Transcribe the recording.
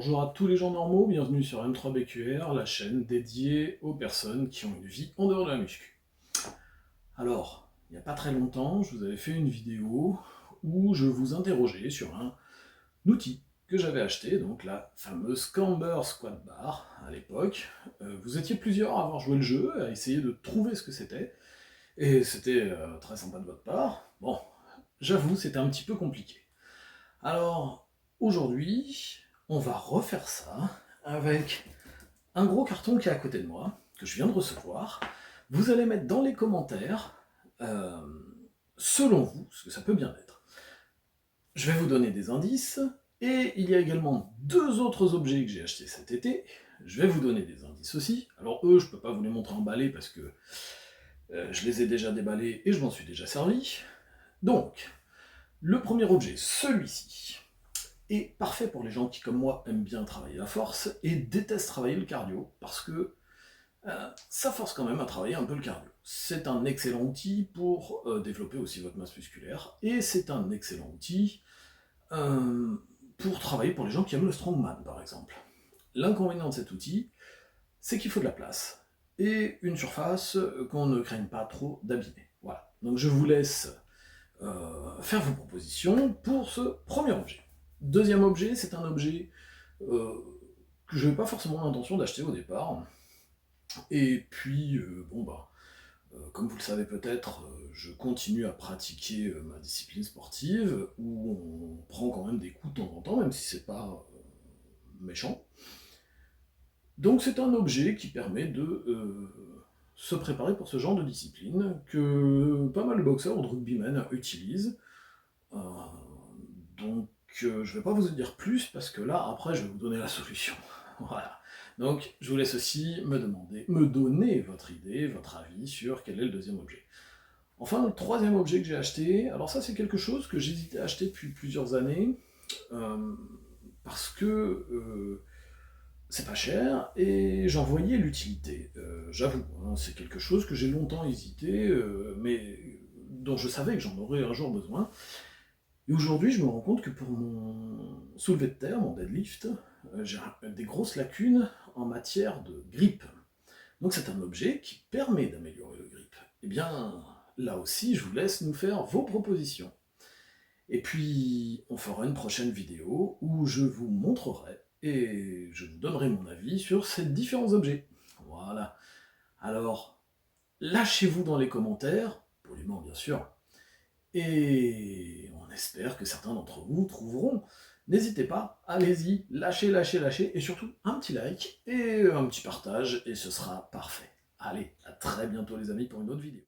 Bonjour à tous les gens normaux, bienvenue sur M3BQR, la chaîne dédiée aux personnes qui ont une vie en dehors de la muscu. Alors, il n'y a pas très longtemps, je vous avais fait une vidéo où je vous interrogeais sur un outil que j'avais acheté, donc la fameuse Camber Squat Bar à l'époque. Vous étiez plusieurs à avoir joué le jeu, à essayer de trouver ce que c'était, et c'était très sympa de votre part. Bon, j'avoue, c'était un petit peu compliqué. Alors, aujourd'hui, on va refaire ça avec un gros carton qui est à côté de moi, que je viens de recevoir. Vous allez mettre dans les commentaires, euh, selon vous, ce que ça peut bien être. Je vais vous donner des indices, et il y a également deux autres objets que j'ai achetés cet été. Je vais vous donner des indices aussi. Alors eux, je ne peux pas vous les montrer emballés parce que je les ai déjà déballés et je m'en suis déjà servi. Donc, le premier objet, celui-ci, est parfait pour les gens qui, comme moi, aiment bien travailler la force et détestent travailler le cardio, parce que ça force quand même à travailler un peu le cardio. C'est un excellent outil pour développer aussi votre masse musculaire, et c'est un excellent outil pour travailler pour les gens qui aiment le strongman, par exemple. L'inconvénient de cet outil, c'est qu'il faut de la place, et une surface qu'on ne craigne pas trop d'abîmer. Voilà. Donc je vous laisse faire vos propositions pour ce premier objet. Deuxième objet, c'est un objet que je n'avais pas forcément l'intention d'acheter au départ. Et puis, comme vous le savez peut-être, je continue à pratiquer ma discipline sportive, où on prend quand même des coups de temps en temps, même si c'est pas méchant. Donc c'est un objet qui permet de se préparer pour ce genre de discipline, que pas mal de boxeurs ou de rugbymen utilisent. Euh, donc je vais pas vous en dire plus, parce que là, après, je vais vous donner la solution. Voilà. Donc, je vous laisse aussi me donner votre idée, votre avis sur quel est le deuxième objet. Enfin, le troisième objet que j'ai acheté, alors ça, c'est quelque chose que j'hésitais à acheter depuis plusieurs années, parce que c'est pas cher, et j'en voyais l'utilité. J'avoue, hein, c'est quelque chose que j'ai longtemps hésité, mais dont je savais que j'en aurais un jour besoin. Et aujourd'hui, je me rends compte que pour mon soulevé de terre, mon deadlift, j'ai des grosses lacunes en matière de grip. Donc c'est un objet qui permet d'améliorer le grip. Eh bien, là aussi, je vous laisse nous faire vos propositions. Et puis, on fera une prochaine vidéo où je vous montrerai et je vous donnerai mon avis sur ces différents objets. Voilà. Alors, lâchez-vous dans les commentaires, poliment bien sûr, et on espère que certains d'entre vous trouveront. N'hésitez pas, allez-y, lâchez, lâchez, lâchez, et surtout un petit like et un petit partage, et ce sera parfait. Allez, à très bientôt les amis pour une autre vidéo.